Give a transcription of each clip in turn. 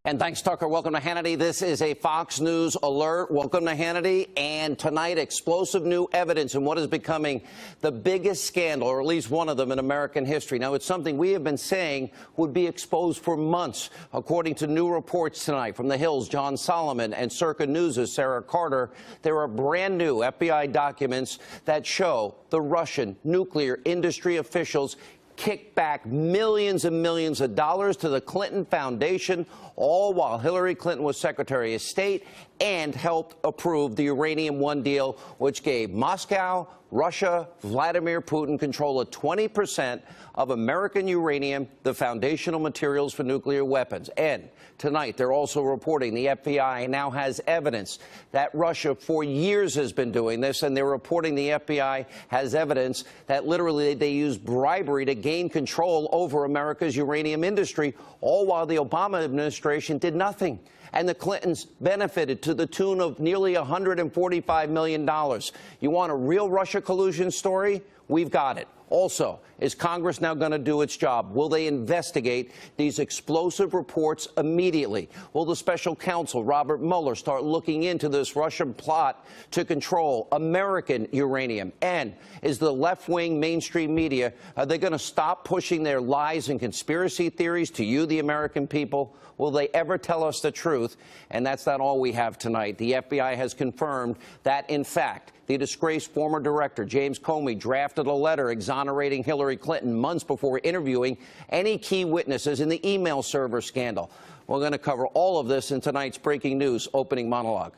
And thanks, Tucker. Welcome to Hannity. This is a Fox News alert. Welcome to Hannity. And tonight, explosive new evidence in what is becoming the biggest scandal, or at least one of them in American history. Now, it's something we have been saying would be exposed for months. According to new reports tonight from The Hill's John Solomon and Circa News' Sarah Carter, there are brand new FBI documents that show the Russian nuclear industry officials kicked back millions and millions of dollars to the Clinton Foundation, all while Hillary Clinton was Secretary of State and helped approve the Uranium One deal, which gave Moscow, Russia, Vladimir Putin control of 20% of American uranium, the foundational materials for nuclear weapons. And tonight, they're also reporting the FBI now has evidence that Russia for years has been doing this, and they're reporting the FBI has evidence that literally they used bribery to gain control over America's uranium industry, all while the Obama administration did nothing. And the Clintons benefited to the tune of nearly $145 million. You want a real Russia collusion story? We've got it. Also, is Congress now going to do its job? Will they investigate these explosive reports immediately? Will the special counsel, Robert Mueller, start looking into this Russian plot to control American uranium? And is the left-wing mainstream media, are they going to stop pushing their lies and conspiracy theories to you, the American people? Will they ever tell us the truth? And that's not all we have tonight. The FBI has confirmed that, in fact, the disgraced former director, James Comey, drafted a letter exonerating Hillary Clinton months before interviewing any key witnesses in the email server scandal. We're going to cover all of this in tonight's Breaking News opening monologue.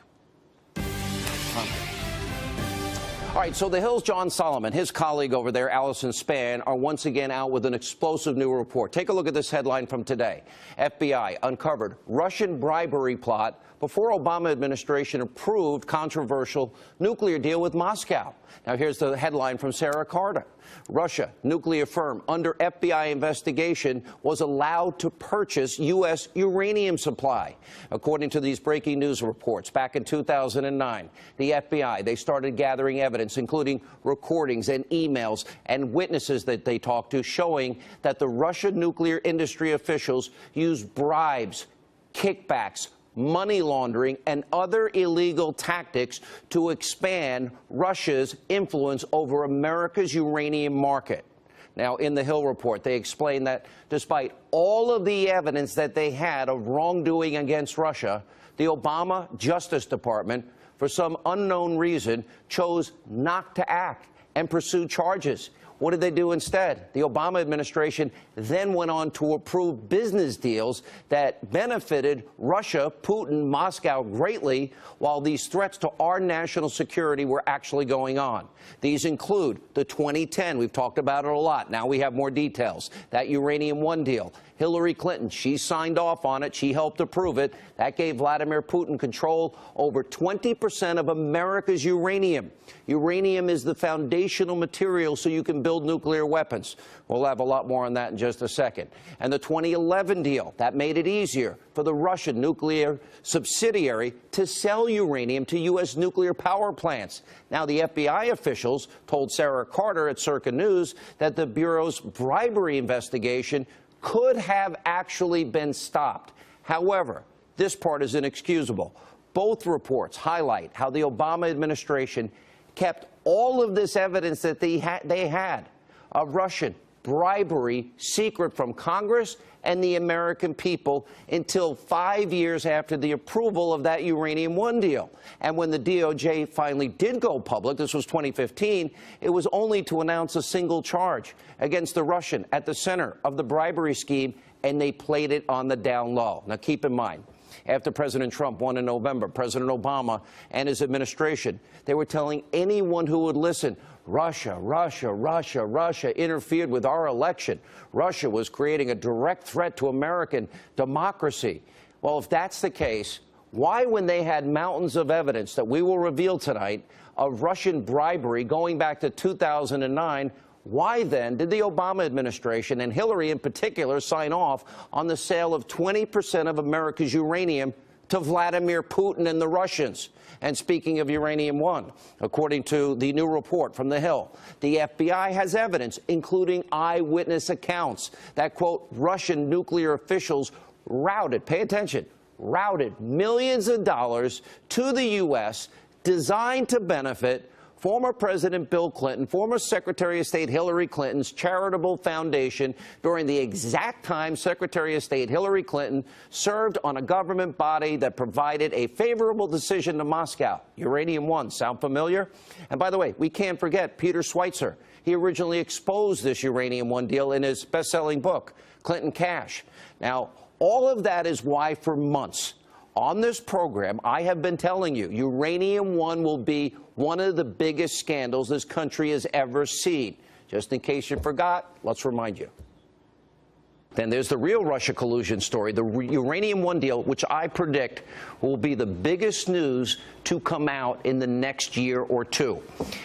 All right, so The Hill's John Solomon, his colleague over there, Allison Spann, are once again out with an explosive new report. Take a look at this headline from today. FBI uncovered Russian bribery plot before Obama administration approved controversial nuclear deal with Moscow. Now, here's the headline from Sarah Carter. Russia, nuclear firm under FBI investigation, was allowed to purchase U.S. uranium supply. According to these breaking news reports, back in 2009, the FBI, they started gathering evidence, including recordings and emails and witnesses that they talked to, showing that the Russian nuclear industry officials used bribes, kickbacks, money laundering, and other illegal tactics to expand Russia's influence over America's uranium market. Now, in the Hill report, they explain that despite all of the evidence that they had of wrongdoing against Russia, the Obama Justice Department, for some unknown reason, chose not to act and pursue charges. What did they do instead? The Obama administration then went on to approve business deals that benefited Russia, Putin, Moscow greatly, while these threats to our national security were actually going on. These include the 2010, we've talked about it a lot, now we have more details, that Uranium One deal. Hillary Clinton, she signed off on it, she helped approve it. That gave Vladimir Putin control over 20% of America's uranium. Uranium is the foundational material so you can build nuclear weapons. We'll have a lot more on that in just a second. And the 2011 deal, that made it easier for the Russian nuclear subsidiary to sell uranium to U.S. nuclear power plants. Now, the FBI officials told Sarah Carter at Circa News that the Bureau's bribery investigation could have actually been stopped. However, this part is inexcusable. Both reports highlight how the Obama administration kept all of this evidence that they had of Russian bribery secret from Congress and the American people until 5 years after the approval of that Uranium One deal. And when the DOJ finally did go public, this was 2015, it was only to announce a single charge against the Russian at the center of the bribery scheme, and they played it on the down low. Now, keep in mind, after President Trump won in November, President Obama and his administration, they were telling anyone who would listen, Russia interfered with our election. Russia was creating a direct threat to American democracy. Well, if that's the case, why, when they had mountains of evidence that we will reveal tonight of Russian bribery going back to 2009, why then did the Obama administration, and Hillary in particular, sign off on the sale of 20% of America's uranium to Vladimir Putin and the Russians? And speaking of Uranium One, according to the new report from The Hill, the FBI has evidence, including eyewitness accounts, that, quote, Russian nuclear officials routed, pay attention, routed millions of dollars to the U.S. designed to benefit former President Bill Clinton, former Secretary of State Hillary Clinton's charitable foundation during the exact time Secretary of State Hillary Clinton served on a government body that provided a favorable decision to Moscow. Uranium One, sound familiar? And by the way, we can't forget Peter Schweitzer. He originally exposed this Uranium One deal in his best-selling book, Clinton Cash. Now, all of that is why for months on this program, I have been telling you, Uranium One will be one of the biggest scandals this country has ever seen. Just in case you forgot, let's remind you. Then there's the real Russia collusion story, the Uranium One deal, which I predict will be the biggest news to come out in the next year or two,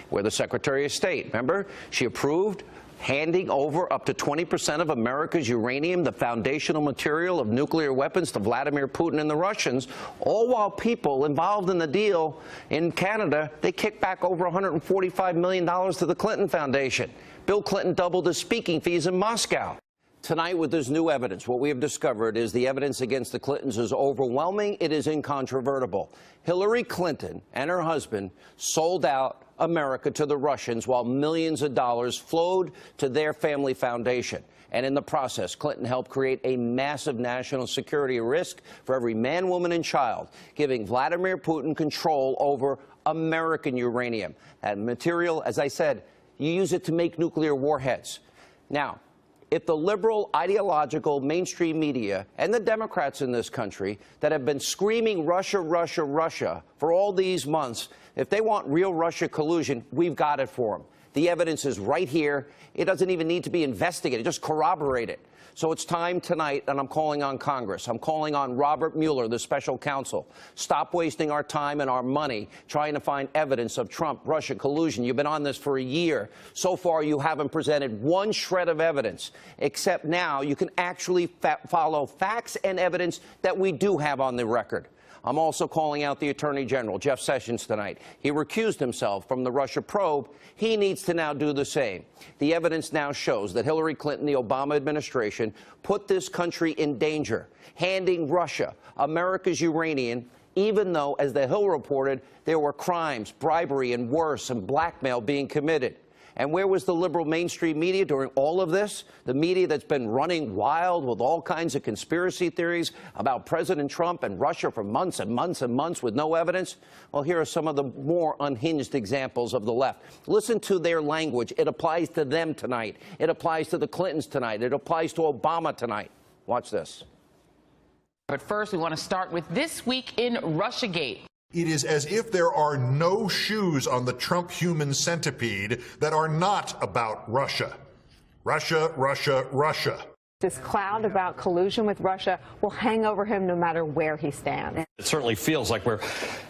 where the Secretary of State, remember, she approved handing over up to 20% of America's uranium, the foundational material of nuclear weapons, to Vladimir Putin and the Russians, all while people involved in the deal in Canada, they kicked back over $145 million to the Clinton Foundation. Bill Clinton doubled his speaking fees in Moscow. Tonight, with this new evidence, what we have discovered is the evidence against the Clintons is overwhelming. It is incontrovertible. Hillary Clinton and her husband sold out America to the Russians while millions of dollars flowed to their family foundation. And in the process, Clinton helped create a massive national security risk for every man, woman, and child, giving Vladimir Putin control over American uranium. And material, as I said, you use it to make nuclear warheads. Now, if the liberal, ideological, mainstream media and the Democrats in this country that have been screaming Russia, Russia, Russia for all these months, if they want real Russia collusion, we've got it for them. The evidence is right here. It doesn't even need to be investigated. Just corroborate it. So it's time tonight, and I'm calling on Congress. I'm calling on Robert Mueller, the special counsel. Stop wasting our time and our money trying to find evidence of Trump-Russia collusion. You've been on this for a year. So far, you haven't presented one shred of evidence, except now you can actually follow facts and evidence that we do have on the record. I'm also calling out the Attorney General, Jeff Sessions, tonight. He recused himself from the Russia probe. He needs to now do the same. The evidence now shows that Hillary Clinton, the Obama administration, put this country in danger, handing Russia America's uranium, even though, as the Hill reported, there were crimes, bribery, and worse, and blackmail being committed. And where was the liberal mainstream media during all of this? The media that's been running wild with all kinds of conspiracy theories about President Trump and Russia for months and months and months with no evidence? Well, here are some of the more unhinged examples of the left. Listen to their language. It applies to them tonight. It applies to the Clintons tonight. It applies to Obama tonight. Watch this. But first, we want to start with This Week in Russiagate. It is as if there are no shoes on the Trump human centipede that are not about Russia. Russia, Russia, Russia. This cloud about collusion with Russia will hang over him no matter where he stands. It certainly feels like we're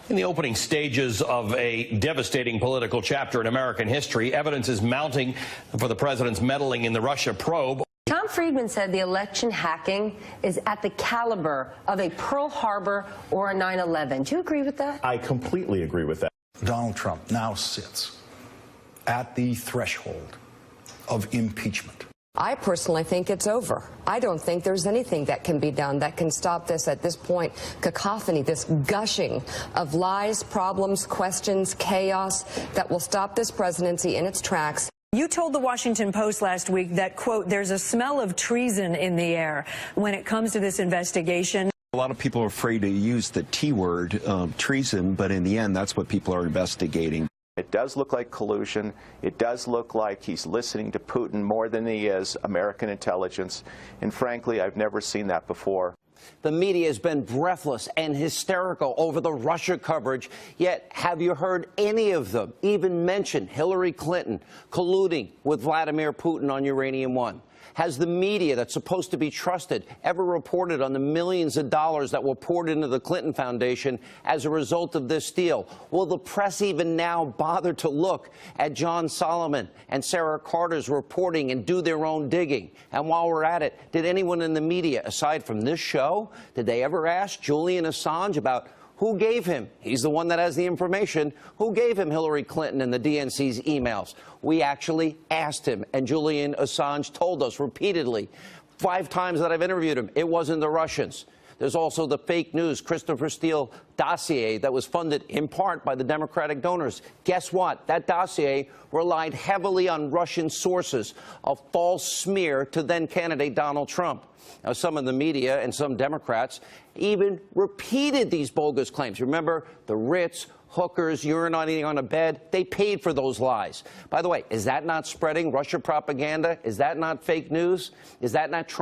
in the opening stages of a devastating political chapter in American history. Evidence is mounting for the president's meddling in the Russia probe. Tom Friedman said the election hacking is at the caliber of a Pearl Harbor or a 9/11. Do you agree with that? I completely agree with that. Donald Trump now sits at the threshold of impeachment. I personally think it's over. I don't think there's anything that can be done that can stop this at this point. Cacophony, this gushing of lies, problems, questions, chaos that will stop this presidency in its tracks. You told the Washington Post last week that, quote, there's a smell of treason in the air when it comes to this investigation. A lot of people are afraid to use the T word, treason, but in the end, that's what people are investigating. It does look like collusion. It does look like he's listening to Putin more than he is American intelligence. And frankly, I've never seen that before. The media has been breathless and hysterical over the Russia coverage, yet have you heard any of them even mention Hillary Clinton colluding with Vladimir Putin on Uranium One? Has the media that's supposed to be trusted ever reported on the millions of dollars that were poured into the Clinton Foundation as a result of this deal? Will the press even now bother to look at John Solomon and Sarah Carter's reporting and do their own digging? And while we're at it, did anyone in the media, aside from this show, did they ever ask Julian Assange about who gave him? He's the one that has the information. Who gave him Hillary Clinton and the DNC's emails? We actually asked him, and Julian Assange told us repeatedly 5 times that I've interviewed him, it wasn't the Russians. There's also the fake news Christopher Steele dossier that was funded in part by the Democratic donors. Guess what? That dossier relied heavily on Russian sources, a false smear to then-candidate Donald Trump. Now, some of the media and some Democrats even repeated these bogus claims. Remember, the Ritz, hookers, urinating on a bed, they paid for those lies. By the way, is that not spreading Russia propaganda? Is that not fake news? Is that not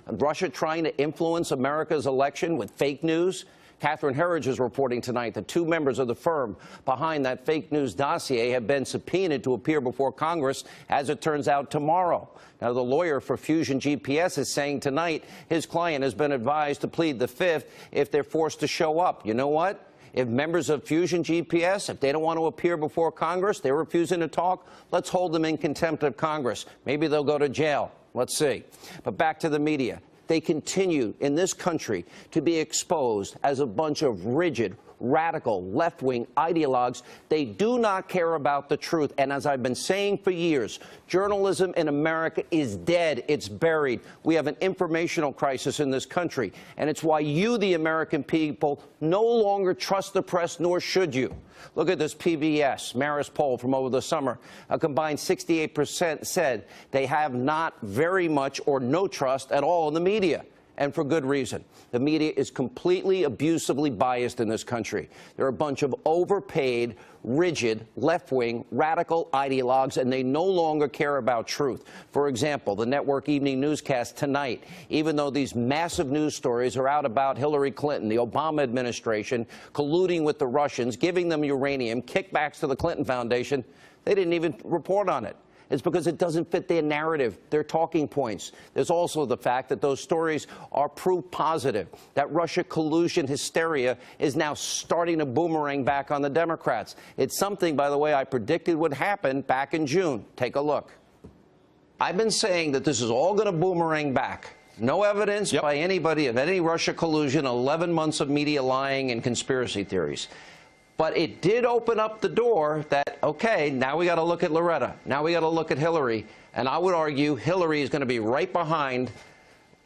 Russia trying to influence America's election with fake news? Catherine Herridge is reporting tonight that 2 members of the firm behind that fake news dossier have been subpoenaed to appear before Congress, as it turns out, tomorrow. Now, the lawyer for Fusion GPS is saying tonight his client has been advised to plead the Fifth if they're forced to show up. You know what? If members of Fusion GPS, if they don't want to appear before Congress, they're refusing to talk, let's hold them in contempt of Congress. Maybe they'll go to jail. Let's see. But back to the media. They continue in this country to be exposed as a bunch of rigid, radical, left-wing ideologues. They do not care about the truth. And as I've been saying for years, journalism in America is dead. It's buried. We have an informational crisis in this country. And it's why you, the American people, no longer trust the press, nor should you. Look at this PBS Marist poll from over the summer. A combined 68% said they have not very much or no trust at all in the media. And for good reason. The media is completely abusively biased in this country. They're a bunch of overpaid, rigid, left-wing, radical ideologues, and they no longer care about truth. For example, the network evening newscast tonight, even though these massive news stories are out about Hillary Clinton, the Obama administration, colluding with the Russians, giving them uranium, kickbacks to the Clinton Foundation, they didn't even report on it. It's because it doesn't fit their narrative, their talking points. There's also the fact that those stories are proof positive, that Russia collusion hysteria is now starting to boomerang back on the Democrats. It's something, by the way, I predicted would happen back in June. Take a look. I've been saying that this is all going to boomerang back. No evidence by anybody of any Russia collusion, 11 months of media lying and conspiracy theories. But it did open up the door that, okay, now we got to look at Loretta. Now we got to look at Hillary. And I would argue Hillary is going to be right behind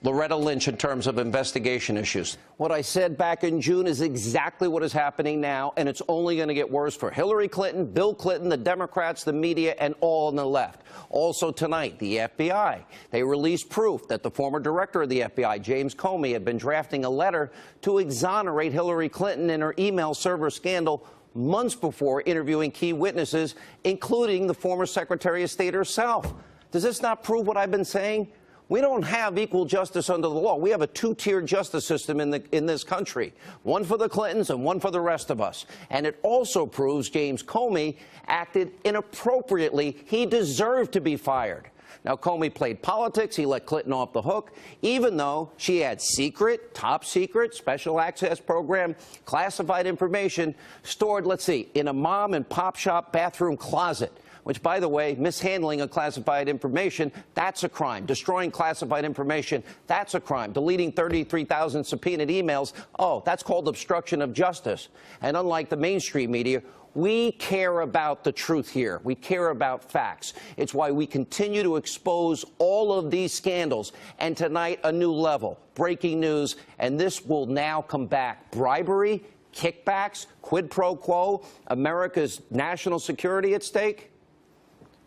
Loretta Lynch in terms of investigation issues. What I said back in June is exactly what is happening now, and it's only going to get worse for Hillary Clinton, Bill Clinton, the Democrats, the media, and all on the left. Also tonight, the FBI. They released proof that the former director of the FBI, James Comey, had been drafting a letter to exonerate Hillary Clinton in her email server scandal months before interviewing key witnesses, including the former Secretary of State herself. Does this not prove what I've been saying? We don't have equal justice under the law. We have a 2-tiered justice system in this country, one for the Clintons and one for the rest of us. And it also proves James Comey acted inappropriately. He deserved to be fired. Now, Comey played politics. He let Clinton off the hook, even though she had secret, top secret, special access program, classified information stored, let's see, in a mom and pop shop bathroom closet. Which, by the way, mishandling of classified information, that's a crime. Destroying classified information, that's a crime. Deleting 33,000 subpoenaed emails, oh, that's called obstruction of justice. And unlike the mainstream media, we care about the truth here. We care about facts. It's why we continue to expose all of these scandals. And tonight, a new level. Breaking news, and this will now come back. Bribery, kickbacks, quid pro quo, America's national security at stake.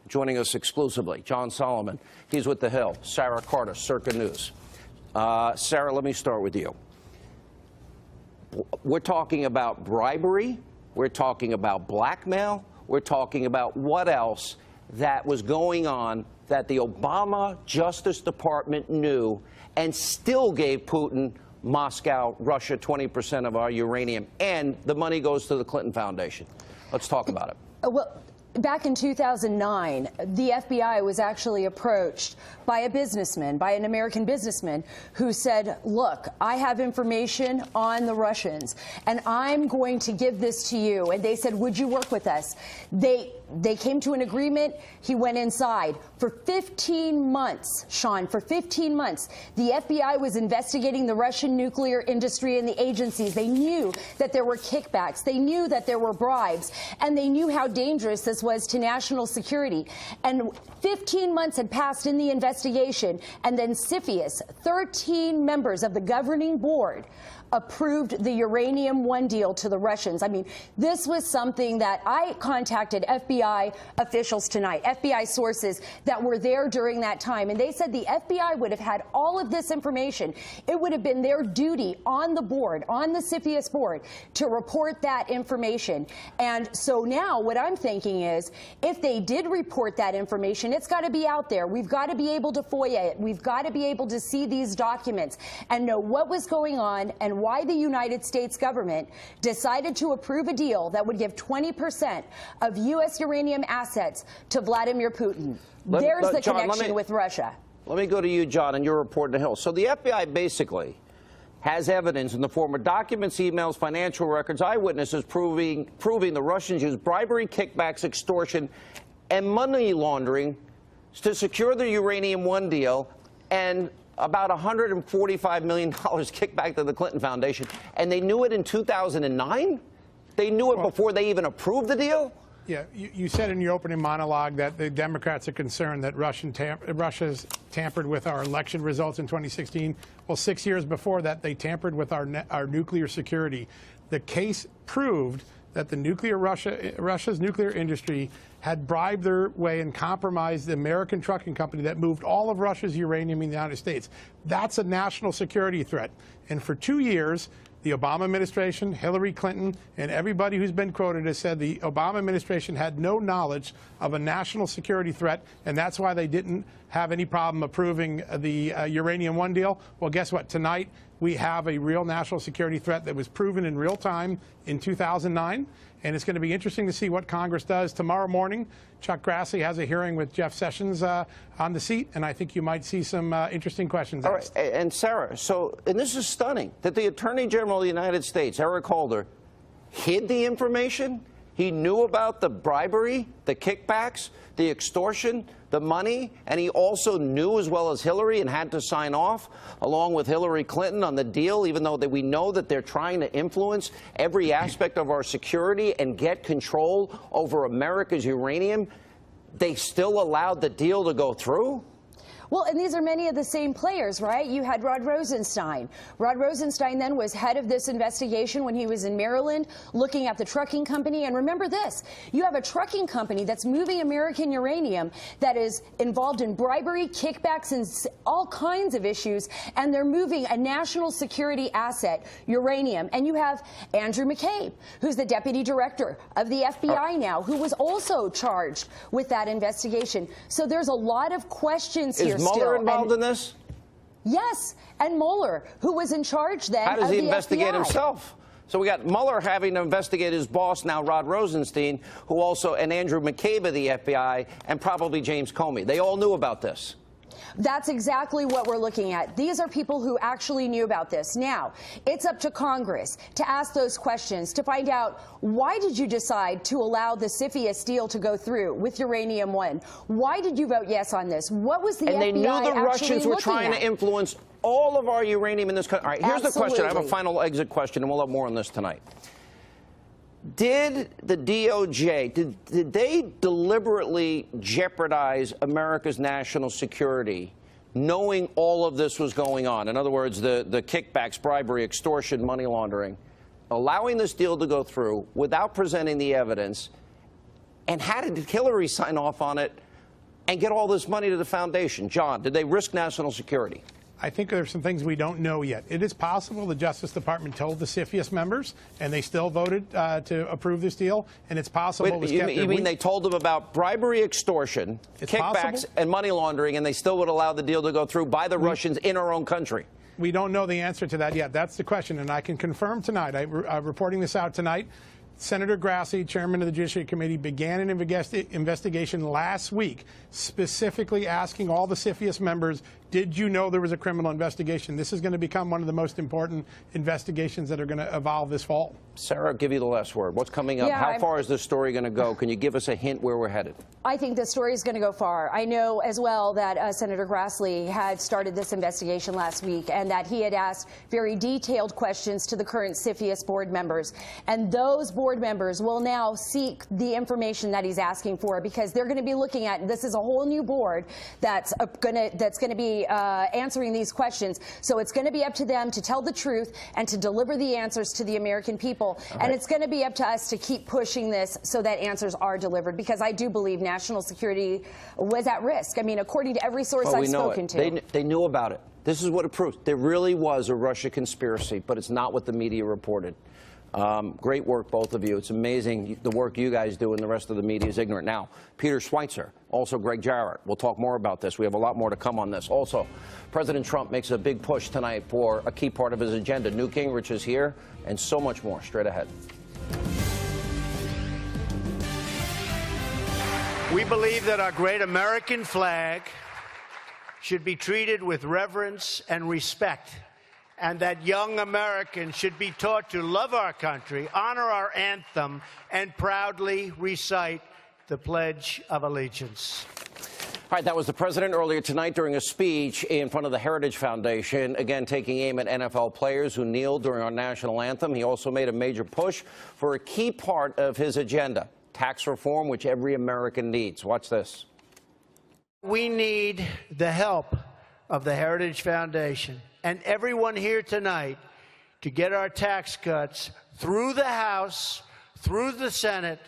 Joining us exclusively, John Solomon. He's with The Hill. Sarah Carter, Circa News. Sarah, let me start with you. We're talking about bribery. We're talking about blackmail. We're talking about what else that was going on that the Obama Justice Department knew and still gave Putin, Moscow, Russia 20% of our uranium, and the money goes to the Clinton Foundation. Let's talk about it. Well, back in 2009, the FBI was actually approached by a businessman, by an American businessman, who said, look, I have information on the Russians, and I'm going to give this to you. And they said, would you work with us? They They came to an agreement. He went inside. For 15 months, Sean, for 15 months, the FBI was investigating the Russian nuclear industry and the agencies. They knew that there were kickbacks. They knew that there were bribes. And they knew how dangerous this was to national security. And 15 months had passed in the investigation. And then CFIUS, 13 members of the governing board, approved the Uranium One deal to the Russians. I mean, this was something that I contacted FBI officials tonight, FBI sources that were there during that time, and they said the FBI would have had all of this information. It would have been their duty on the board, on the CFIUS board, to report that information. And so now what I'm thinking is, if they did report that information, it's got to be out there. We've got to be able to FOIA it. We've got to be able to see these documents and know what was going on and why the United States government decided to approve a deal that would give 20% of U.S. uranium assets to Vladimir Putin. There's the connection with Russia. Let me go to you, John, and your report to Hill. So the FBI basically has evidence in the form of documents, emails, financial records, eyewitnesses proving the Russians used bribery, kickbacks, extortion, and money laundering to secure the Uranium One deal, and about $145 million kickback to the Clinton Foundation. And they knew it in 2009? They knew it before they even approved the deal? Yeah, you said in your opening monologue that the Democrats are concerned that Russia's tampered with our election results in 2016. Well, 6 years before that, they tampered with our nuclear security. The case proved that the Russia's nuclear industry had bribed their way and compromised the American trucking company that moved all of Russia's uranium in the United States. That's a national security threat. And for 2 years, the Obama administration, Hillary Clinton, and everybody who's been quoted has said the Obama administration had no knowledge of a national security threat, and that's why they didn't have any problem approving the Uranium One deal. Well, guess what? Tonight, we have a real national security threat that was proven in real time in 2009. And it's going to be interesting to see what Congress does. Tomorrow morning, Chuck Grassley has a hearing with Jeff Sessions on the seat, and I think you might see some interesting questions asked. All right, and Sarah, and this is stunning, that the Attorney General of the United States, Eric Holder, hid the information. He knew about the bribery, the kickbacks, the extortion, the money, and he also knew, as well as Hillary, and had to sign off, along with Hillary Clinton, on the deal, even though we know that they're trying to influence every aspect of our security and get control over America's uranium. They still allowed the deal to go through? Well, and these are many of the same players, right? You had Rod Rosenstein. Rod Rosenstein then was head of this investigation when he was in Maryland, looking at the trucking company. And remember this, you have a trucking company that's moving American uranium that is involved in bribery, kickbacks, and all kinds of issues, and they're moving a national security asset, uranium. And you have Andrew McCabe, who's the deputy director of the FBI now, who was also charged with that investigation. So there's a lot of questions here. Is Mueller involved in this? Yes, and Mueller, who was in charge then. How does he investigate FBI himself? So we got Mueller having to investigate his boss, now Rod Rosenstein, who also, and Andrew McCabe of the FBI, and probably James Comey. They all knew about this. That's exactly what we're looking at. These are people who actually knew about this. Now, it's up to Congress to ask those questions, to find out, why did you decide to allow the CFIUS deal to go through with Uranium One? Why did you vote yes on this? What was the FBI And they knew the Russians were trying at? to influence all of our uranium in this country. All right, here's the question. I have a Absolutely. final exit question, and we'll have more on this tonight. Did the DOJ, did they deliberately jeopardize America's national security, knowing all of this was going on? In other words, the kickbacks, bribery, extortion, money laundering, allowing this deal to go through without presenting the evidence, and how did Hillary sign off on it and get all this money to the foundation? John, did they risk national security? I think there's some things we don't know yet. It is possible the Justice Department told the CFIUS members, and they still voted to approve this deal. And it's possible it was kept. You mean they told them about bribery, extortion, kickbacks, and money laundering, and they still would allow the deal to go through by the Russians in our own country? We don't know the answer to that yet. That's the question, and I can confirm tonight. I'm reporting this out tonight. Senator Grassley, chairman of the Judiciary Committee, began an investigation last week, specifically asking all the CFIUS members, Did you know there was a criminal investigation? This is going to become one of the most important investigations that are going to evolve this fall. Sarah, I'll give you the last word. What's coming up? How far is this story going to go? Can you give us a hint where we're headed? I think the story is going to go far. I know as well that Senator Grassley had started this investigation last week and that he had asked very detailed questions to the current CFIUS board members. And those board members will now seek the information that he's asking for, because they're going to be looking at, this is a whole new board that's going to be answering these questions. So it's going to be up to them to tell the truth and to deliver the answers to the American people. Right. And it's going to be up to us to keep pushing this so that answers are delivered, because I do believe national security was at risk. I mean, according to every source I've spoken to. They knew about it. This is what it proves. There really was a Russia conspiracy, but it's not what the media reported. Great work, both of you. It's amazing the work you guys do, and the rest of the media is ignorant. Now, Peter Schweitzer, also Greg Jarrett. We'll talk more about this. We have a lot more to come on this. Also, President Trump makes a big push tonight for a key part of his agenda. Newt Gingrich is here, and so much more straight ahead. We believe that our great American flag should be treated with reverence and respect, and that young Americans should be taught to love our country, honor our anthem, and proudly recite the Pledge of Allegiance. All right, that was the president earlier tonight during a speech in front of the Heritage Foundation, again taking aim at NFL players who kneeled during our national anthem. He also made a major push for a key part of his agenda, tax reform, which every American needs. Watch this. We need the help of the Heritage Foundation and everyone here tonight to get our tax cuts through the House, through the Senate,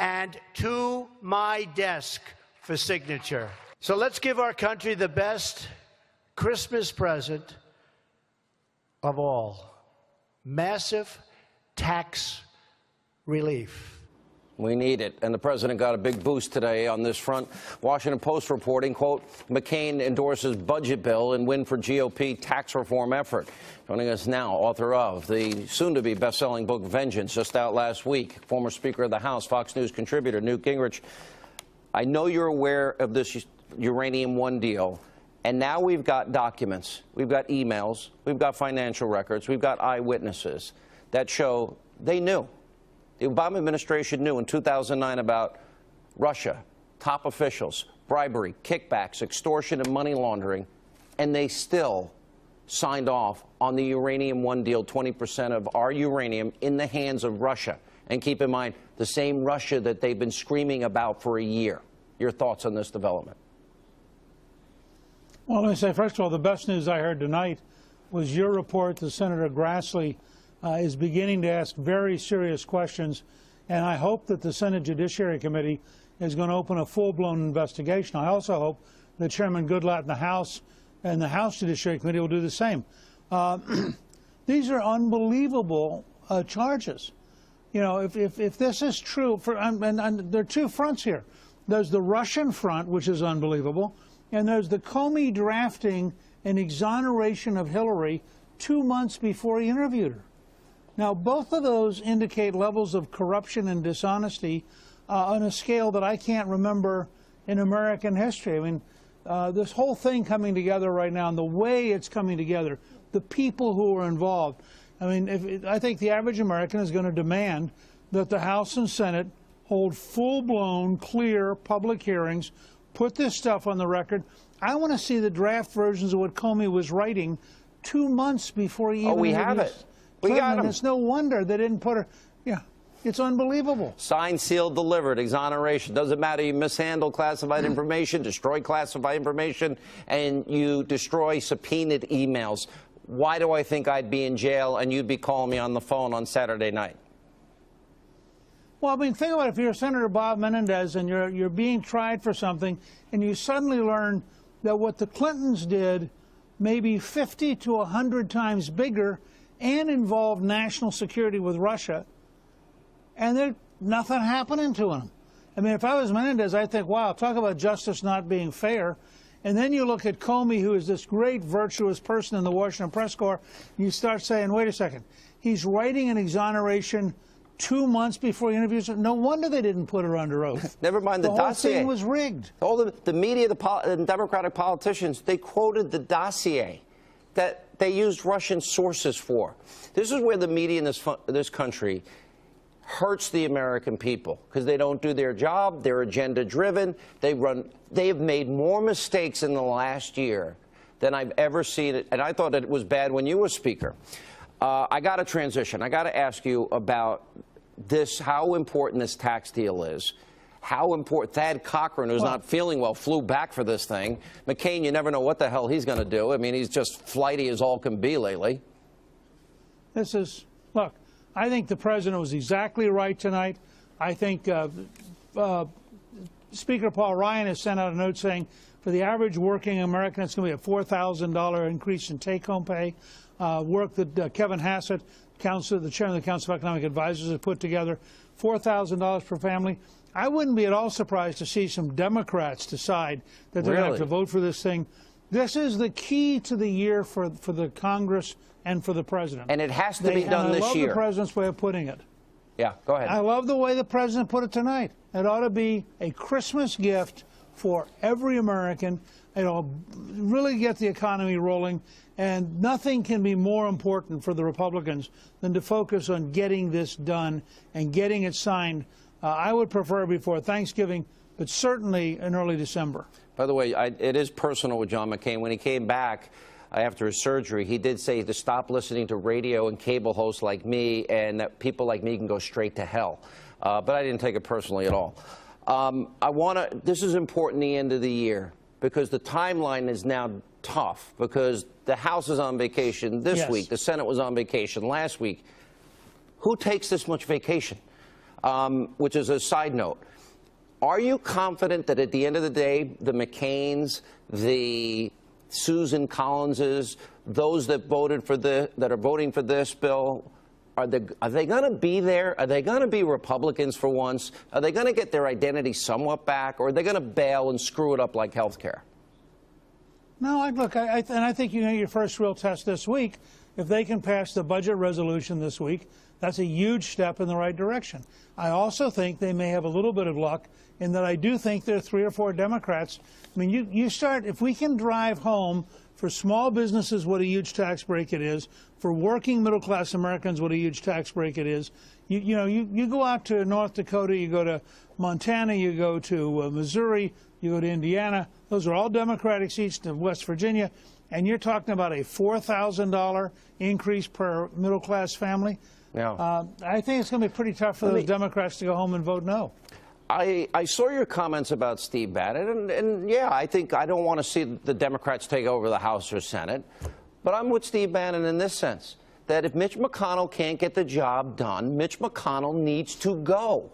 and to my desk for signature. So let's give our country the best Christmas present of all: massive tax relief. We need it, and the president got a big boost today on this front. Washington Post reporting, quote, McCain endorses budget bill and win for GOP tax reform effort. Joining us now, author of the soon-to-be best-selling book Vengeance, just out last week, former Speaker of the House, Fox News contributor Newt Gingrich. I know you're aware of this Uranium One deal, and now we've got documents, we've got emails, we've got financial records, we've got eyewitnesses that show they knew. The Obama administration knew in 2009 about Russia, top officials, bribery, kickbacks, extortion, and money laundering, and they still signed off on the Uranium One deal, 20% of our uranium in the hands of Russia. And keep in mind, the same Russia that they've been screaming about for a year. Your thoughts on this development? Well, let me say, first of all, the best news I heard tonight was your report that Senator Grassley is beginning to ask very serious questions, and I hope that the Senate Judiciary Committee is going to open a full-blown investigation. I also hope that Chairman Goodlatte in the House and the House Judiciary Committee will do the same. These are unbelievable charges. You know, if this is true, and there are two fronts here. There's the Russian front, which is unbelievable, and there's the Comey drafting an exoneration of Hillary 2 months before he interviewed her. Now, both of those indicate levels of corruption and dishonesty on a scale that I can't remember in American history. I mean, this whole thing coming together right now, and the way it's coming together, the people who are involved. I mean, I think the average American is going to demand that the House and Senate hold full-blown, clear public hearings, put this stuff on the record. I want to see the draft versions of what Comey was writing 2 months before he even... Oh, we have it. We got him. It's no wonder they didn't put her. Yeah, it's unbelievable. Signed, sealed, delivered, exoneration. Doesn't matter. You mishandle classified information, destroy classified information, and you destroy subpoenaed emails. Why do I think I'd be in jail and you'd be calling me on the phone on Saturday night? Well, I mean, think about it. If you're Senator Bob Menendez and you're being tried for something, and you suddenly learn that what the Clintons did may be 50 to 100 times bigger and involved national security with Russia, and there's nothing happening to them. I mean, if I was Menendez, I'd think, wow, talk about justice not being fair. And then you look at Comey, who is this great, virtuous person in the Washington press corps, and you start saying, wait a second, he's writing an exoneration 2 months before he interviews her. No wonder they didn't put her under oath. Never mind the dossier. The whole thing was rigged. All the media, the Democratic politicians, they quoted the dossier that they used Russian sources for. This is where the media in this country hurts the American people, because they don't do their job. They're agenda-driven. They have made more mistakes in the last year than I've ever seen it, and I thought it was bad when you were Speaker. I got to transition. I got to ask you about this, how important this tax deal is. How important. Thad Cochran, who's not feeling well, flew back for this thing. McCain, you never know what the hell he's going to do. I mean, he's just flighty as all can be lately. This is, look, I think the president was exactly right tonight. I think Speaker Paul Ryan has sent out a note saying for the average working American, it's going to be a $4,000 increase in take-home pay. Work that Kevin Hassett, the chairman of the Council of Economic Advisors, has put together, $4,000 per family. I wouldn't be at all surprised to see some Democrats decide that they're going to have to vote for this thing. This is the key to the year for the Congress and for the president. And it has to be done this year. I love the president's way of putting it. Yeah, go ahead. I love the way the president put it tonight. It ought to be a Christmas gift for every American. It'll really get the economy rolling, and nothing can be more important for the Republicans than to focus on getting this done and getting it signed. I would prefer before Thanksgiving, but certainly in early December. By the way, it is personal with John McCain. When he came back after his surgery, he did say to stop listening to radio and cable hosts like me, and that people like me can go straight to hell. But I didn't take it personally at all. This is important the end of the year, because the timeline is now tough, because the House is on vacation this week. The Senate was on vacation last week. Who takes this much vacation? Which is a side note. Are you confident that at the end of the day, the McCains, the Susan Collinses, those that voted for that are voting for this bill, are they going to be there? Are they going to be Republicans for once? Are they going to get their identity somewhat back, or are they going to bail and screw it up like health care? No, look, I think you know your first real test this week. If they can pass the budget resolution this week, that's a huge step in the right direction. I also think they may have a little bit of luck in that I do think there are 3 or 4 Democrats. I mean, you start, if we can drive home for small businesses what a huge tax break it is, for working middle-class Americans what a huge tax break it is. You go out to North Dakota, you go to Montana, you go to Missouri, you go to Indiana. Those are all Democratic seats, to West Virginia, and you're talking about a $4,000 increase per middle-class family. Yeah. I think it's going to be pretty tough for those Democrats to go home and vote no. I saw your comments about Steve Bannon, and yeah, I think I don't want to see the Democrats take over the House or Senate, but I'm with Steve Bannon in this sense, that if Mitch McConnell can't get the job done, Mitch McConnell needs to go.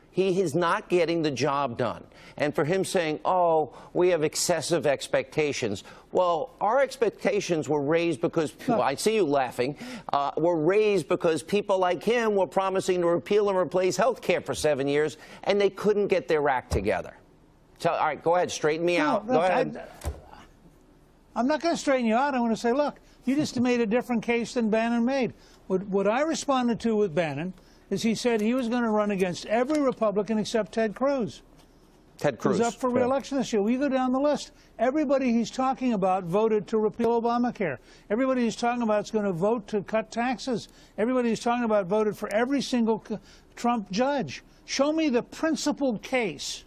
He is not getting the job done. And for him saying, oh, we have excessive expectations. Well, our expectations were raised because, I see you laughing, were raised because people like him were promising to repeal and replace health care for 7 years, and they couldn't get their act together. So, all right, go ahead, straighten me out. Go ahead. I'm not going to straighten you out. I want to say, look, you just made a different case than Bannon made. What I responded to with Bannon is he said he was going to run against every Republican except Ted Cruz. Ted Cruz. Who's up for re-election this year. We go down the list. Everybody he's talking about voted to repeal Obamacare. Everybody he's talking about is going to vote to cut taxes. Everybody he's talking about voted for every single Trump judge. Show me the principled case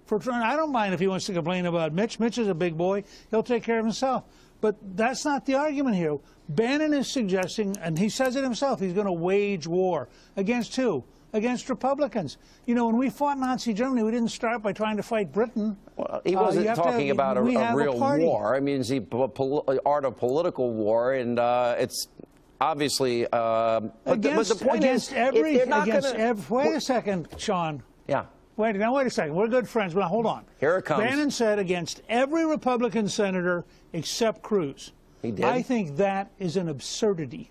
for Trump. I don't mind if he wants to complain about Mitch. Mitch is a big boy. He'll take care of himself. But that's not the argument here. Bannon is suggesting, and he says it himself, he's going to wage war. Against who? Against Republicans. You know, when we fought Nazi Germany, we didn't start by trying to fight Britain. Well, he wasn't talking about a real war. I mean, it's the art of political war, and it's obviously. But the point is, wait a second, Sean. Yeah. Wait a second. We're good friends. But hold on. Here it comes. Bannon said against every Republican senator except Cruz. He did? I think that is an absurdity.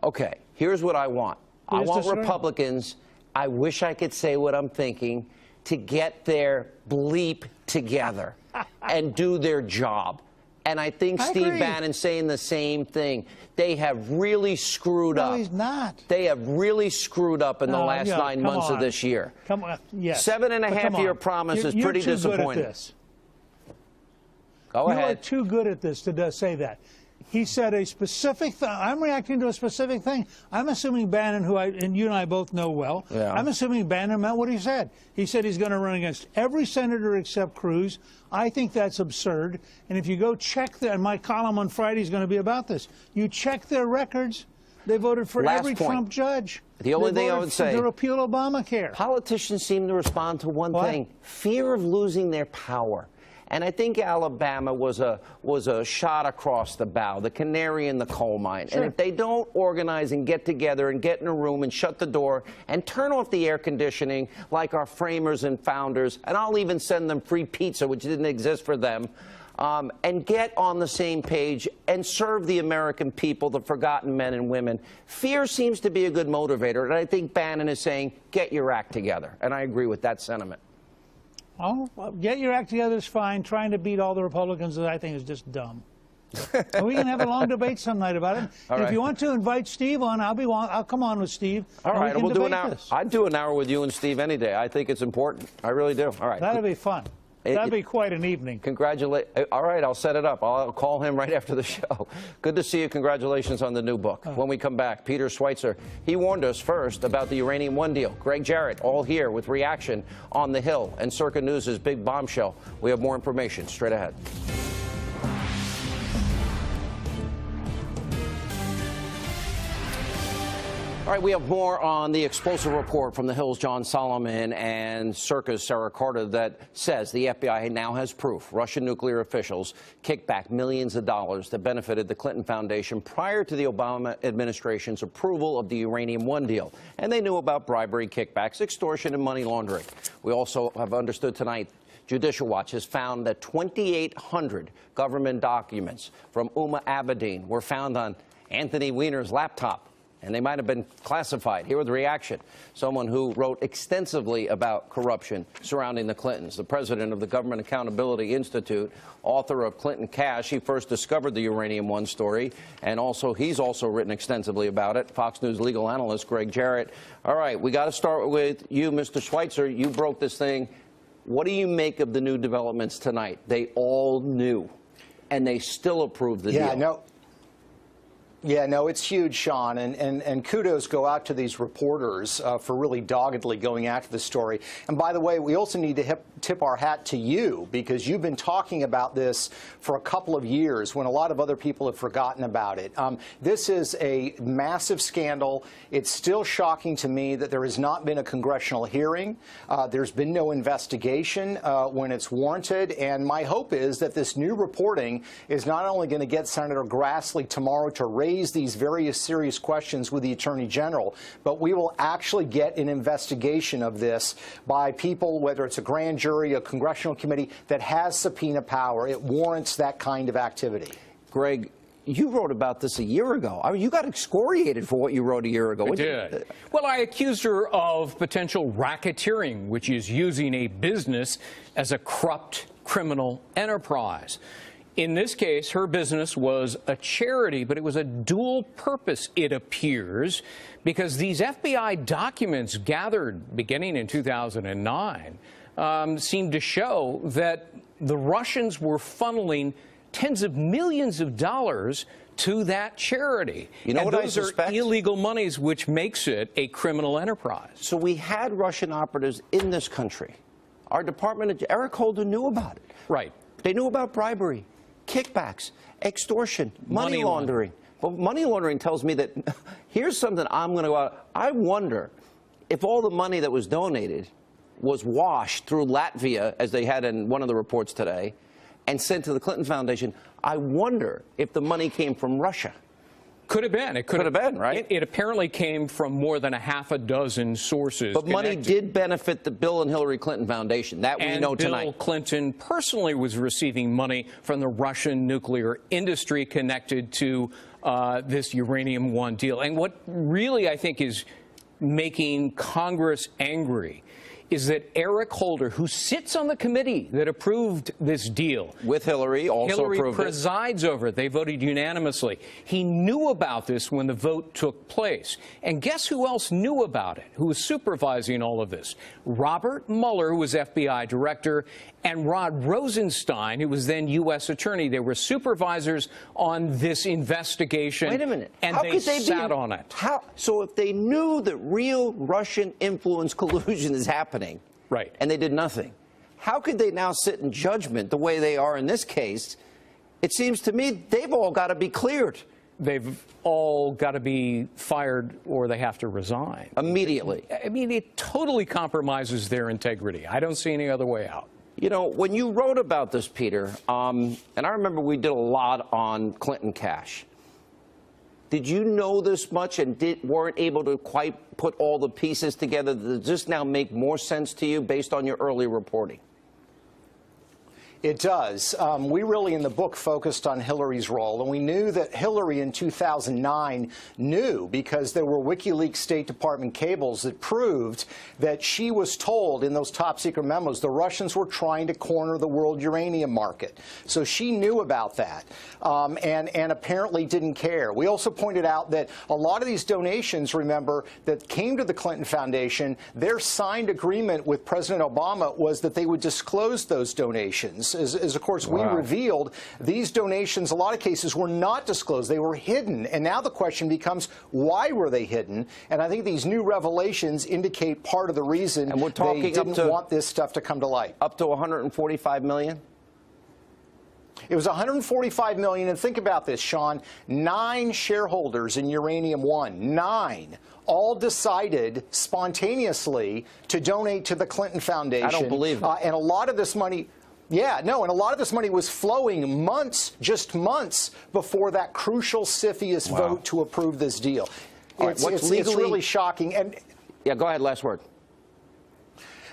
Okay. Here's what I want. I want Republicans, I wish I could say what I'm thinking, to get their bleep together and do their job And I think I Steve agree. Bannon's saying the same thing. They have really screwed up. No, he's not. They have really screwed up in the last yeah, 9 months of this year. Come on, yes. 7.5-year promise is pretty you're too disappointing. Good at this. Go ahead. You are too good at this to say that. He said a specific thing. I'm reacting to a specific thing. I'm assuming Bannon, who and you and I both know well, I'm assuming Bannon meant what he said. He said he's going to run against every senator except Cruz. I think that's absurd. And if you go check and my column on Friday is going to be about this. You check their records. They voted for every Trump judge. The only thing I would say, to repeal Obamacare. Politicians seem to respond to one thing: fear of losing their power. And I think Alabama was a shot across the bow, the canary in the coal mine. Sure. And if they don't organize and get together and get in a room and shut the door and turn off the air conditioning like our framers and founders, and I'll even send them free pizza, which didn't exist for them, and get on the same page and serve the American people, the forgotten men and women. Fear seems to be a good motivator, and I think Bannon is saying, get your act together. And I agree with that sentiment. Oh, well, get your act together is fine. Trying to beat all the Republicans, I think, is just dumb. And we can have a long debate some night about it. And if you want to invite Steve on, I'll come on with Steve. All right, we'll do an hour. This. I'd do an hour with you and Steve any day. I think it's important. I really do. All right. That'd be fun. That'd be quite an evening. All right, I'll set it up. I'll call him right after the show. Good to see you. Congratulations on the new book. When we come back, Peter Schweitzer, he warned us first about the Uranium One deal. Greg Jarrett, all here with reaction on the Hill and Circa News' big bombshell. We have more information straight ahead. All right, we have more on the explosive report from the Hill's John Solomon and Circa's Sarah Carter that says the FBI now has proof Russian nuclear officials kicked back millions of dollars that benefited the Clinton Foundation prior to the Obama administration's approval of the Uranium One deal. And they knew about bribery, kickbacks, extortion, and money laundering. We also have understood tonight Judicial Watch has found that 2,800 government documents from Uma Abedin were found on Anthony Weiner's laptop. And they might have been classified. Here with the reaction, someone who wrote extensively about corruption surrounding the Clintons, the president of the Government Accountability Institute, author of Clinton Cash. He first discovered the Uranium One story, and he's also written extensively about it. Fox News legal analyst Greg Jarrett. All right, we got to start with you, Mr. Schweitzer. You broke this thing. What do you make of the new developments tonight? They all knew, and they still approved the deal. Yeah, no, it's huge, Sean, and kudos go out to these reporters for really doggedly going after the story. And by the way, we also need to tip our hat to you, because you've been talking about this for a couple of years when a lot of other people have forgotten about it. This is a massive scandal. It's still shocking to me that there has not been a congressional hearing. There's been no investigation when it's warranted. And my hope is that this new reporting is not only going to get Senator Grassley tomorrow to raise these various serious questions with the Attorney General, but we will actually get an investigation of this by people, whether it's a grand jury, a congressional committee that has subpoena power. It warrants that kind of activity. Greg, you wrote about this a year ago. I mean, you got excoriated for what you wrote a year ago. I did. Well, I accused her of potential racketeering, which is using a business as a corrupt criminal enterprise. In this case, her business was a charity, but it was a dual purpose, it appears, because these FBI documents gathered beginning in 2009 seemed to show that the Russians were funneling tens of millions of dollars to that charity. You know, and what those I suspect? Are illegal monies, which makes it a criminal enterprise. So we had Russian operatives in this country. Our Department, Eric Holder knew about it. Right. They knew about bribery, kickbacks, extortion, money laundering. But money laundering tells me that here's something I'm going to go out. I wonder if all the money that was donated was washed through Latvia, as they had in one of the reports today, and sent to the Clinton Foundation. I wonder if the money came from Russia. Could have been. It could have been, right? It apparently came from more than a half a dozen sources. But money did benefit the Bill and Hillary Clinton Foundation. That we know tonight. Bill Clinton personally was receiving money from the Russian nuclear industry connected to this Uranium One deal. And what really, I think, is making Congress angry is that Eric Holder, who sits on the committee that approved this deal, with Hillary, Hillary approved presides over it. They voted unanimously. He knew about this when the vote took place. And guess who else knew about it, who was supervising all of this? Robert Mueller, who was FBI director, and Rod Rosenstein, who was then U.S. attorney. They were supervisors on this investigation. Wait a minute. And How they could they sat on it. So if they knew that real Russian influence collusion is happening, right, and they did nothing, how could they now sit in judgment the way they are in this case? It seems to me they've all got to be cleared. They've all got to be fired or they have to resign. Immediately. I mean, it totally compromises their integrity. I don't see any other way out. You know, when you wrote about this, Peter, and I remember we did a lot on Clinton cash. Did you know this much and weren't able to quite put all the pieces together? Does this now make more sense to you based on your early reporting? It does. We really, in the book, focused on Hillary's role, and we knew that Hillary in 2009 knew because there were WikiLeaks State Department cables that proved that she was told in those top-secret memos the Russians were trying to corner the world uranium market. So she knew about that and apparently didn't care. We also pointed out that a lot of these donations, remember, that came to the Clinton Foundation, their signed agreement with President Obama was that they would disclose those donations. As of course, we revealed, these donations, a lot of cases, were not disclosed. They were hidden. And now the question becomes, why were they hidden? And I think these new revelations indicate part of the reason and we're talking they didn't want this stuff to come to light. Up to $145 million? It was $145 million. And think about this, Sean. 9 shareholders in Uranium One, 9, all decided spontaneously to donate to the Clinton Foundation. I don't believe it. And a lot of this money... Yeah, no, and a lot of this money was flowing just months before that crucial CFIUS vote to approve this deal. It's really shocking. And yeah, go ahead, last word.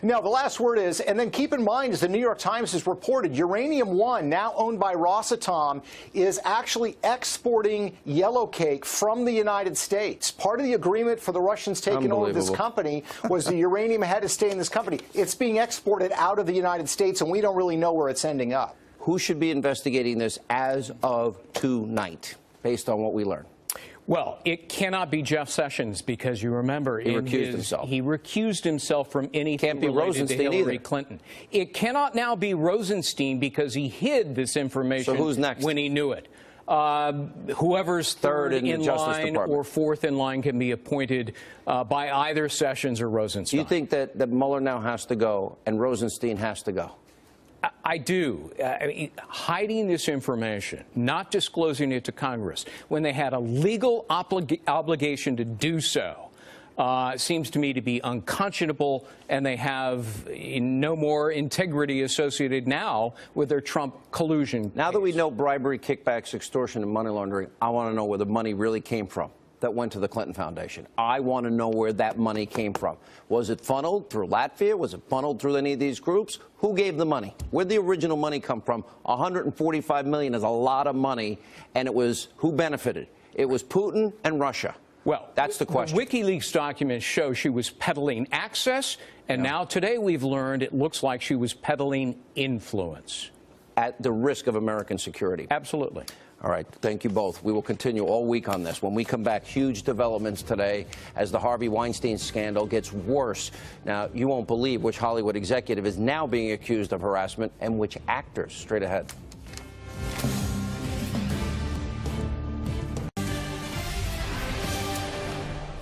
No, the last word is, and then keep in mind, as the New York Times has reported, Uranium One, now owned by Rosatom, is actually exporting yellowcake from the United States. Part of the agreement for the Russians taking over this company was the uranium had to stay in this company. It's being exported out of the United States, and we don't really know where it's ending up. Who should be investigating this as of tonight, based on what we learned? Well, it cannot be Jeff Sessions because you remember he recused himself from anything Can't be related Rosenstein to Hillary either. Clinton. It cannot now be Rosenstein because he hid this information So who's next? when he knew it. Whoever's third in line or fourth in line can be appointed by either Sessions or Rosenstein. Do you think that Mueller now has to go and Rosenstein has to go? I do. I mean, hiding this information, not disclosing it to Congress, when they had a legal obligation to do so, seems to me to be unconscionable, and they have no more integrity associated now with their Trump collusion. Now that we know bribery, kickbacks, extortion, and money laundering, I want to know where the money really came from that went to the Clinton Foundation. I want to know where that money came from. Was it funneled through Latvia? Was it funneled through any of these groups? Who gave the money? Where'd the original money come from? $145 million is a lot of money, and it was who benefited? It was Putin and Russia. Well, that's the question. The WikiLeaks documents show she was peddling access, and now today we've learned it looks like she was peddling influence. At the risk of American security. Absolutely. All right. Thank you both. We will continue all week on this. When we come back, huge developments today as the Harvey Weinstein scandal gets worse. Now, you won't believe which Hollywood executive is now being accused of harassment and which actors. Straight ahead.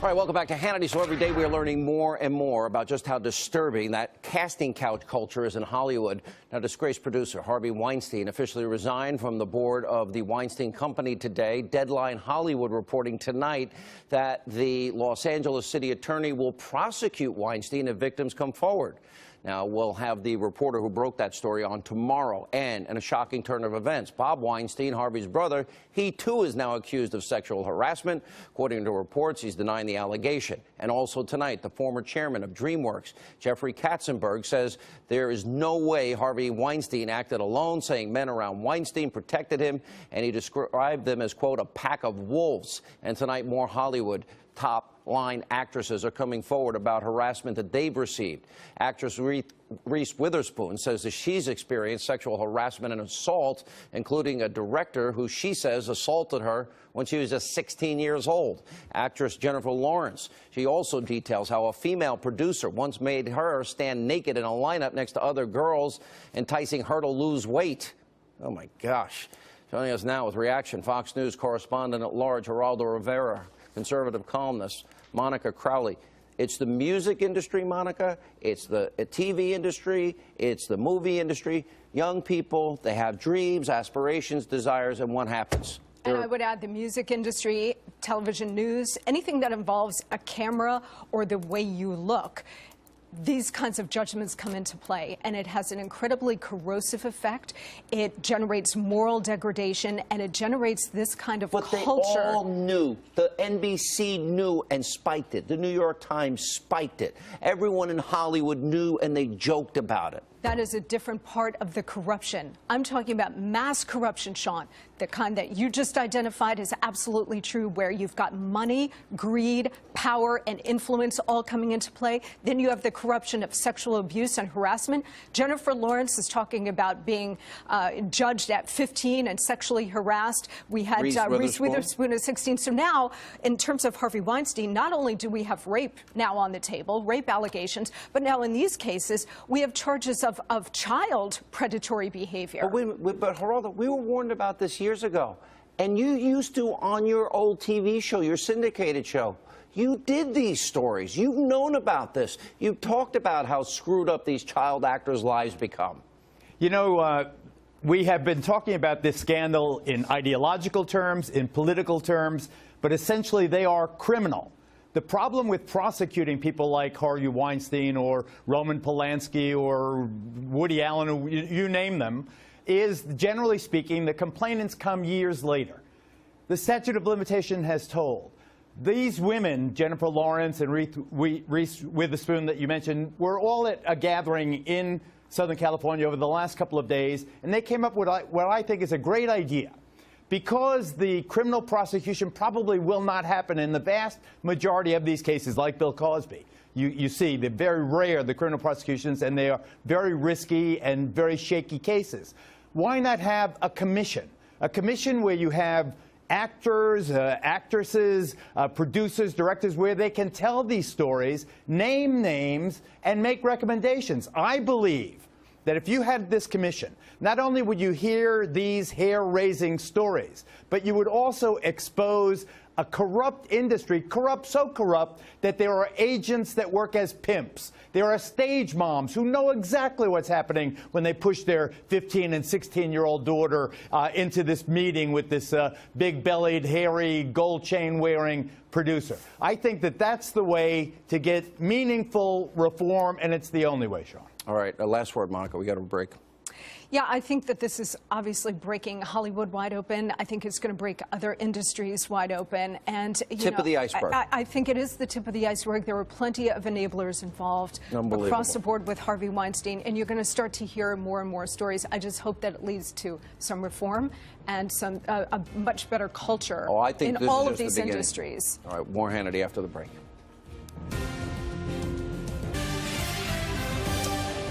All right, welcome back to Hannity. So every day we are learning more and more about just how disturbing that casting couch culture is in Hollywood. Now, disgraced producer Harvey Weinstein officially resigned from the board of the Weinstein Company today. Deadline Hollywood reporting tonight that the Los Angeles city attorney will prosecute Weinstein if victims come forward. Now, we'll have the reporter who broke that story on tomorrow. And in a shocking turn of events, Bob Weinstein, Harvey's brother, he too is now accused of sexual harassment. According to reports, he's denying the allegation. And also tonight, the former chairman of DreamWorks, Jeffrey Katzenberg, says there is no way Harvey Weinstein acted alone, saying men around Weinstein protected him, and he described them as, quote, a pack of wolves. And tonight, more Hollywood top front-line actresses are coming forward about harassment that they've received. Actress Reese Witherspoon says that she's experienced sexual harassment and assault, including a director who she says assaulted her when she was just 16 years old. Actress Jennifer Lawrence, she also details how a female producer once made her stand naked in a lineup next to other girls, enticing her to lose weight. Oh, my gosh. Joining us now with reaction, Fox News correspondent at large Geraldo Rivera, conservative columnist Monica Crowley. It's the music industry, Monica. It's the TV industry. It's the movie industry. Young people, they have dreams, aspirations, desires, and what happens? And I would add the music industry, television news, anything that involves a camera or the way you look. These kinds of judgments come into play, and it has an incredibly corrosive effect. It generates moral degradation, and it generates this kind of culture. But they all knew. The NBC knew and spiked it. The New York Times spiked it. Everyone in Hollywood knew, and they joked about it. That is a different part of the corruption. I'm talking about mass corruption, Sean. The kind that you just identified is absolutely true, where you've got money, greed, power, and influence all coming into play. Then you have the corruption of sexual abuse and harassment. Jennifer Lawrence is talking about being judged at 15 and sexually harassed. We had Reese Witherspoon at 16. So now, in terms of Harvey Weinstein, not only do we have rape now on the table, rape allegations, but now in these cases, we have charges of child predatory behavior. But Geraldo, we were warned about this years ago. And you used to, on your old TV show, your syndicated show, you did these stories. You've known about this. You've talked about how screwed up these child actors' lives become. You know, we have been talking about this scandal in ideological terms, in political terms, but essentially they are criminal. The problem with prosecuting people like Harvey Weinstein or Roman Polanski or Woody Allen, you name them, is, generally speaking, the complainants come years later. The statute of limitation has told. These women, Jennifer Lawrence and Reese Witherspoon that you mentioned, were all at a gathering in Southern California over the last couple of days, and they came up with what I think is a great idea. Because the criminal prosecution probably will not happen in the vast majority of these cases, like Bill Cosby. You see, they're very rare, the criminal prosecutions, and they are very risky and very shaky cases. Why not have a commission? A commission where you have actors, actresses, producers, directors, where they can tell these stories, name names, and make recommendations. I believe that if you had this commission, not only would you hear these hair-raising stories, but you would also expose a corrupt industry, so corrupt that there are agents that work as pimps. There are stage moms who know exactly what's happening when they push their 15 and 16-year-old daughter into this meeting with this big-bellied, hairy, gold chain-wearing producer. I think that that's the way to get meaningful reform, and it's the only way, Sean. All right, last word, Monica. We got to break. Yeah, I think that this is obviously breaking Hollywood wide open. I think it's going to break other industries wide open. And tip of the iceberg. I think it is the tip of the iceberg. There were plenty of enablers involved across the board with Harvey Weinstein, and you're going to start to hear more and more stories. I just hope that it leads to some reform and some a much better culture in all of these industries. All right, more Hannity after the break.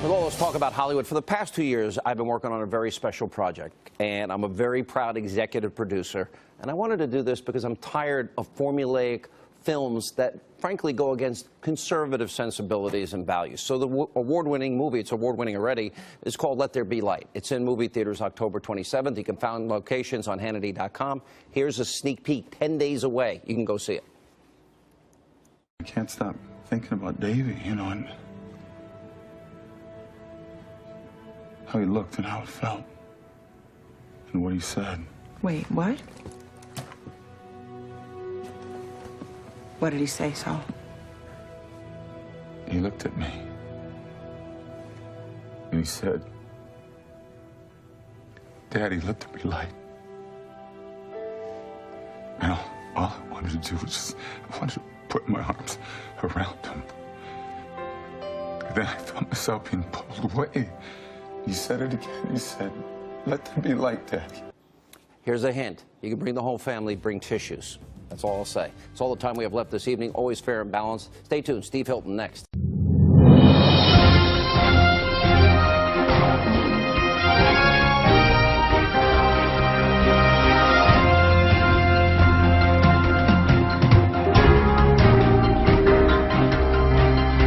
With all this talk about Hollywood, for the past 2 years, I've been working on a very special project, and I'm a very proud executive producer. And I wanted to do this because I'm tired of formulaic films that, frankly, go against conservative sensibilities and values. So the award-winning movie, it's award-winning already, is called Let There Be Light. It's in movie theaters October 27th. You can find locations on Hannity.com. Here's a sneak peek, 10 days away. You can go see it. I can't stop thinking about Davey, you know, and how he looked and how it felt and what he said. Wait, what? What did he say, Saul? He looked at me and he said, Daddy, let there be light. And all I wanted to do was just, I wanted to put my arms around him. And then I felt myself being pulled away. He said it again. He said, let there be light, Daddy. Here's a hint. You can bring the whole family, bring tissues. That's all I'll say. It's all the time we have left this evening. Always fair and balanced. Stay tuned. Steve Hilton next.